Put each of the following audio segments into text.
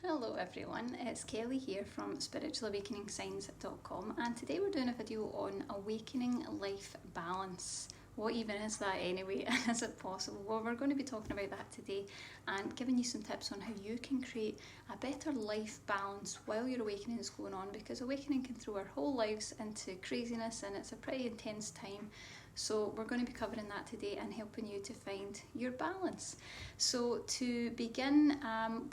Hello everyone, it's Kelly here from spiritualawakeningsigns.com, and today we're doing a video on awakening life balance. What even is that anyway, and is it possible? Well, we're going to be talking about that today and giving you some tips on how you can create a better life balance while your awakening is going on, because awakening can throw our whole lives into craziness and it's a pretty intense time. So we're going to be covering that today and helping you to find your balance. So to begin,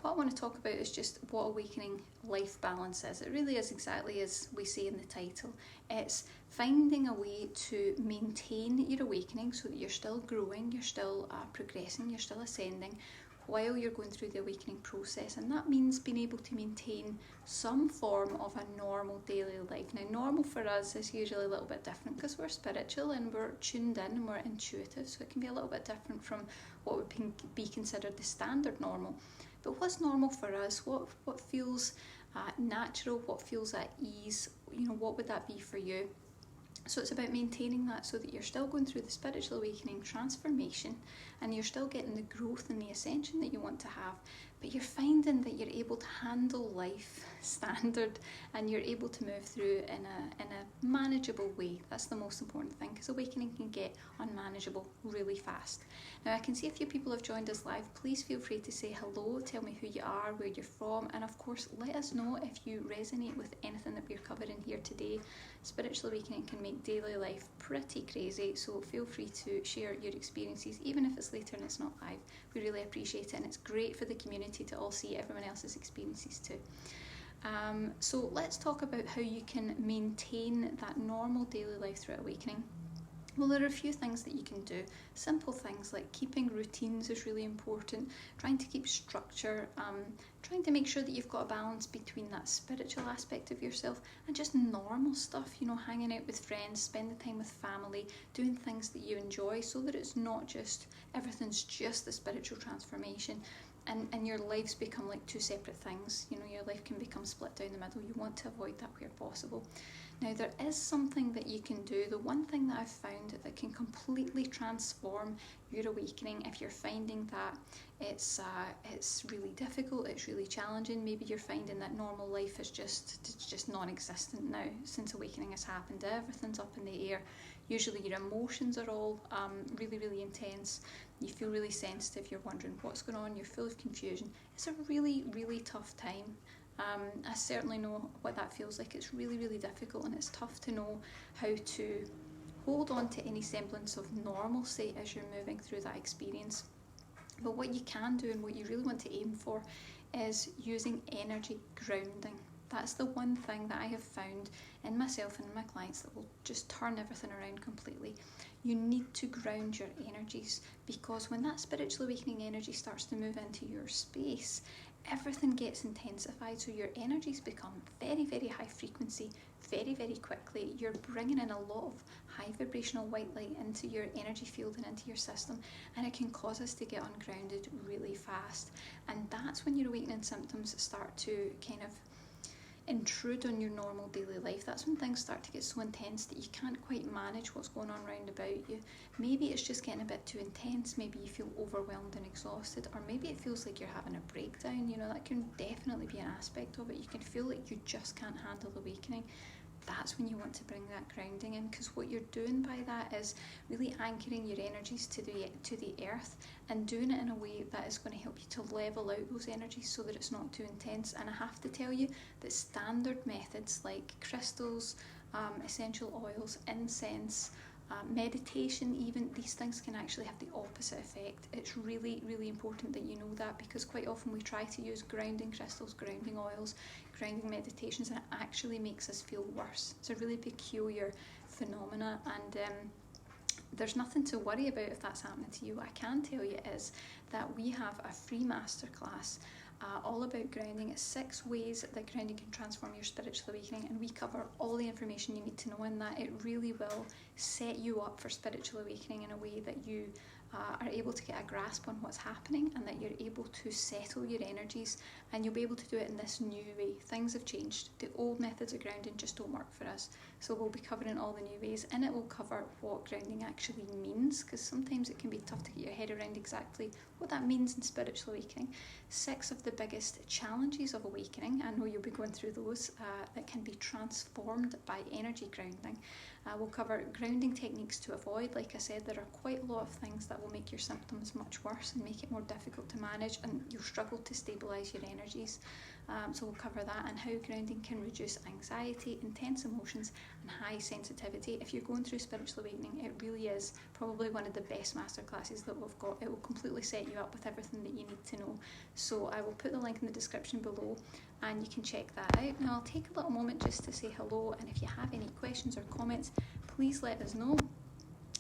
what I want to talk about is just what awakening life balance is. It really is exactly as we say in the title. It's finding a way to maintain your awakening so that you're still growing, you're still progressing, you're still ascending while you're going through the awakening process. And that means being able to maintain some form of a normal daily life. Now, normal for us is usually a little bit different because we're spiritual and we're tuned in and we're intuitive, so it can be a little bit different from what would be considered the standard normal. But what's normal for us? What feels natural? What feels at ease? What would that be for you? So it's about maintaining that so that you're still going through the spiritual awakening transformation and you're still getting the growth and the ascension that you want to have, but you're finding that you're able to handle life standard and you're able to move through in a manageable way. That's the most important thing, because awakening can get unmanageable really fast. Now, I can see a few people have joined us live. Please feel free to say hello, tell me who you are, where you're from, and of course let us know if you resonate with anything that we're covering here today. Spiritual awakening can make daily life pretty crazy, so feel free to share your experiences, even if it's later and it's not live. We really appreciate it, and it's great for the community to all see everyone else's experiences too. So let's talk about how you can maintain that normal daily life through awakening. Well, there are a few things that you can do. Simple things like keeping routines is really important, trying to keep structure, trying to make sure that you've got a balance between that spiritual aspect of yourself and just normal stuff, hanging out with friends, spending time with family, doing things that you enjoy, so that it's not just, everything's just the spiritual transformation. And your lives become like two separate things. Your life can become split down the middle. You want to avoid that where possible. Now, there is something that you can do. The one thing that I've found that can completely transform your awakening, if you're finding that it's really difficult, it's really challenging, maybe you're finding that normal life is just non-existent now since awakening has happened. Everything's up in the air. Usually your emotions are all really, really intense. You feel really sensitive, you're wondering what's going on, you're full of confusion. It's a really, really tough time. I certainly know what that feels like. It's really, really difficult, and it's tough to know how to hold on to any semblance of normalcy as you're moving through that experience. But what you can do, and what you really want to aim for, is using energy grounding. That's the one thing that I have found in myself and in my clients that will just turn everything around completely. You need to ground your energies, because when that spiritual awakening energy starts to move into your space, everything gets intensified. So your energies become very, very high frequency very, very quickly. You're bringing in a lot of high vibrational white light into your energy field and into your system, and it can cause us to get ungrounded really fast. And that's when your awakening symptoms start to kind of intrude on your normal daily life. That's when things start to get so intense that you can't quite manage what's going on round about you. Maybe it's just getting a bit too intense. Maybe you feel overwhelmed and exhausted, or maybe it feels like you're having a breakdown. That can definitely be an aspect of it. You can feel like you just can't handle the awakening. That's when you want to bring that grounding in, because what you're doing by that is really anchoring your energies to the earth, and doing it in a way that is going to help you to level out those energies so that it's not too intense. And I have to tell you that standard methods like crystals, essential oils, incense, meditation, even, these things can actually have the opposite effect. It's really, really important that you know that, because quite often we try to use grounding crystals, grounding oils, grounding meditations, and it actually makes us feel worse. It's a really peculiar phenomena, and there's nothing to worry about if that's happening to you. What I can tell you is that we have a free masterclass all about grounding. It's 6 ways that grounding can transform your spiritual awakening, and we cover all the information you need to know in that. It really will set you up for spiritual awakening in a way that you are able to get a grasp on what's happening, and that you're able to settle your energies, and you'll be able to do it in this new way. Things have changed. The old methods of grounding just don't work for us. So we'll be covering all the new ways, and it will cover what grounding actually means, because sometimes it can be tough to get your head around exactly what that means in spiritual awakening. 6 of the biggest challenges of awakening, I know you'll be going through those, that can be transformed by energy grounding. We'll cover grounding techniques to avoid. Like I said, there are quite a lot of things that will make your symptoms much worse and make it more difficult to manage, and you'll struggle to stabilise your energies. So we'll cover that, and how grounding can reduce anxiety, intense emotions and high sensitivity. If you're going through spiritual awakening, it really is probably one of the best masterclasses that we've got. It will completely set you up with everything that you need to know. So I will put the link in the description below, and you can check that out. Now I'll take a little moment just to say hello, and if you have any questions or comments, please let us know.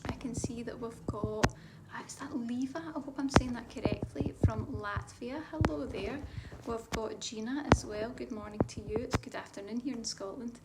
I can see that we've got, is that Leva? I hope I'm saying that correctly, from Latvia. Hello there. We've got Gina as well. Good morning to you. It's good afternoon here in Scotland.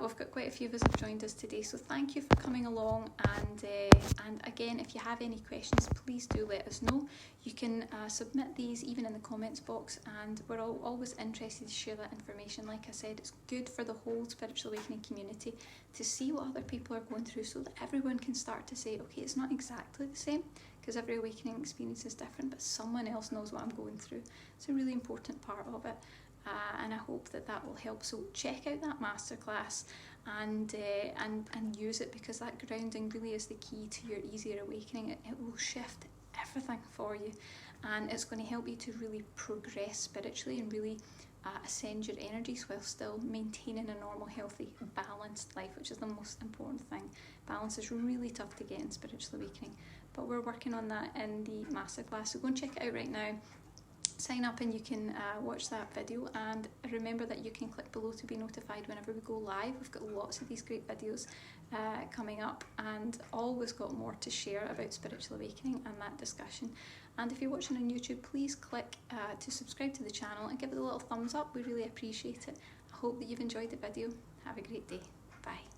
We've got quite a few of us have joined us today, so thank you for coming along. And again, if you have any questions, please do let us know. You can submit these even in the comments box, and we're always interested to share that information. Like I said, it's good for the whole spiritual awakening community to see what other people are going through, so that everyone can start to say, okay, it's not exactly the same, because every awakening experience is different, but someone else knows what I'm going through. It's a really important part of it. And I hope that will help. So check out that masterclass and use it, because that grounding really is the key to your easier awakening. It will shift everything for you, and it's going to help you to really progress spiritually and really ascend your energies while still maintaining a normal, healthy, balanced life, which is the most important thing. Balance is really tough to get in spiritual awakening, but we're working on that in the masterclass. So go and check it out right now. Sign up and you can watch that video, and remember that you can click below to be notified whenever we go live. We've got lots of these great videos coming up, and always got more to share about spiritual awakening and that discussion. And if you're watching on YouTube, please click to subscribe to the channel and give it a little thumbs up. We really appreciate it. I hope that you've enjoyed the video. Have a great day. Bye.